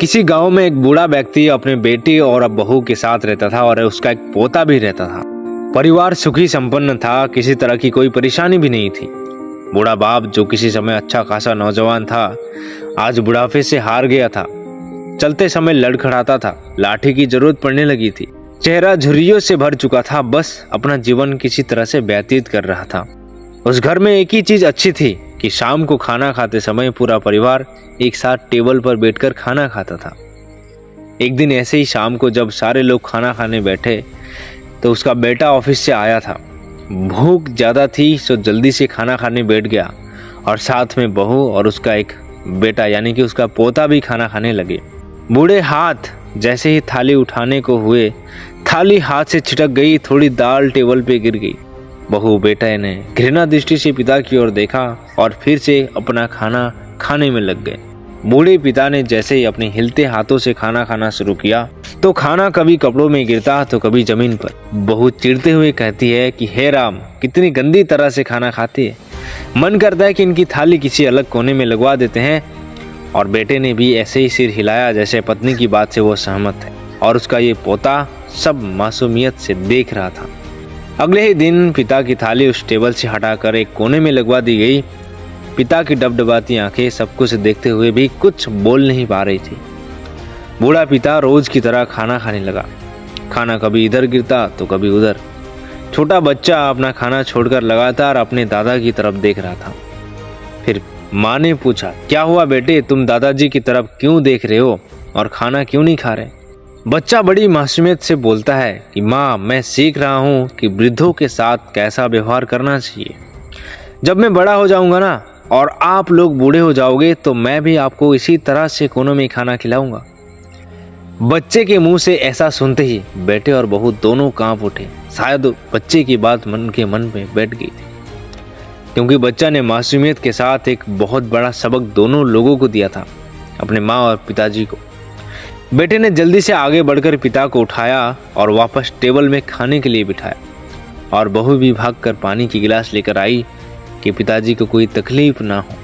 किसी गांव में एक बूढ़ा व्यक्ति अपने बेटी और बहू के साथ रहता था और उसका एक पोता भी रहता था। परिवार सुखी संपन्न था, किसी तरह की कोई परेशानी भी नहीं थी। बूढ़ा बाप जो किसी समय अच्छा खासा नौजवान था, आज बुढ़ापे से हार गया था। चलते समय लड़खड़ाता था, लाठी की जरूरत पड़ने लगी थी। चेहरा झुर्रियों से भर चुका था, बस अपना जीवन किसी तरह से व्यतीत कर रहा था। उस घर में एक ही चीज अच्छी थी कि शाम को खाना खाते समय पूरा परिवार एक साथ टेबल पर बैठकर खाना खाता था। एक दिन ऐसे ही शाम को जब सारे लोग खाना खाने बैठे तो उसका बेटा ऑफिस से आया था। भूख ज्यादा थी तो जल्दी से खाना खाने बैठ गया और साथ में बहू और उसका एक बेटा यानी कि उसका पोता भी खाना खाने लगे। बूढ़े हाथ जैसे ही थाली उठाने को हुए, थाली हाथ से छिटक गई, थोड़ी दाल टेबल पे गिर गई। बहू बेटे ने घृणा दृष्टि से पिता की ओर देखा और फिर से अपना खाना खाने में लग गए। बूढ़े पिता ने जैसे ही अपने हिलते हाथों से खाना खाना शुरू किया तो खाना कभी कपड़ों में गिरता तो कभी जमीन पर। बहू चिढ़ते हुए कहती है कि हे राम, कितनी गंदी तरह से खाना खाती है, मन करता है कि इनकी थाली किसी अलग कोने में लगवा देते हैं। और बेटे ने भी ऐसे ही सिर हिलाया जैसे पत्नी की बात से वो सहमत है और उसका ये पोता सब मासूमियत से देख रहा था। अगले ही दिन पिता की थाली उस टेबल से हटाकर एक कोने में लगवा दी गई। पिता की डबडबाती आंखें सब कुछ देखते हुए भी कुछ बोल नहीं पा रही थी। बूढ़ा पिता रोज की तरह खाना खाने लगा। खाना कभी इधर गिरता तो कभी उधर। छोटा बच्चा अपना खाना छोड़कर लगातार अपने दादा की तरफ देख रहा था। फिर माँ ने पूछा, क्या हुआ बेटे, तुम दादाजी की तरफ क्यों देख रहे हो और खाना क्यों नहीं खा रहे? बच्चा बड़ी मासूमियत से बोलता है कि माँ, मैं सीख रहा हूँ कि वृद्धों के साथ कैसा व्यवहार करना चाहिए। जब मैं बड़ा हो जाऊंगा ना और आप लोग बूढ़े हो जाओगे तो मैं भी आपको इसी तरह से कोनों में खाना खिलाऊंगा। बच्चे के मुंह से ऐसा सुनते ही बेटे और बहू दोनों कांप उठे। शायद बच्चे की बात मन में बैठ गई थी, क्योंकि बच्चा ने मासूमियत के साथ एक बहुत बड़ा सबक दोनों लोगों को दिया था, अपने माँ और पिताजी को। बेटे ने जल्दी से आगे बढ़कर पिता को उठाया और वापस टेबल में खाने के लिए बिठाया और बहू भी भागकर पानी की गिलास लेकर आई कि पिताजी को कोई तकलीफ ना हो।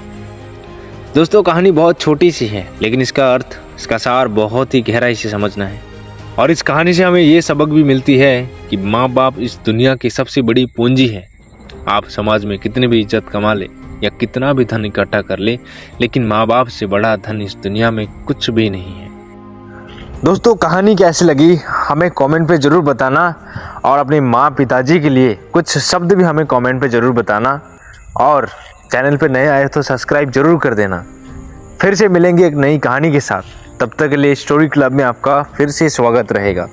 दोस्तों, कहानी बहुत छोटी सी है, लेकिन इसका अर्थ, इसका सार बहुत ही गहराई से समझना है। और इस कहानी से हमें ये सबक भी मिलती है कि माँ बाप इस दुनिया की सबसे बड़ी पूंजी है। आप समाज में कितनी भी इज्जत कमा ले या कितना भी धन इकट्ठा कर ले, लेकिन माँ बाप से बड़ा धन इस दुनिया में कुछ भी नहीं है। दोस्तों, कहानी कैसी लगी हमें कमेंट पे ज़रूर बताना और अपने माँ पिताजी के लिए कुछ शब्द भी हमें कमेंट पे ज़रूर बताना। और चैनल पे नए आए तो सब्सक्राइब जरूर कर देना। फिर से मिलेंगे एक नई कहानी के साथ। तब तक के लिए स्टोरी क्लब में आपका फिर से स्वागत रहेगा।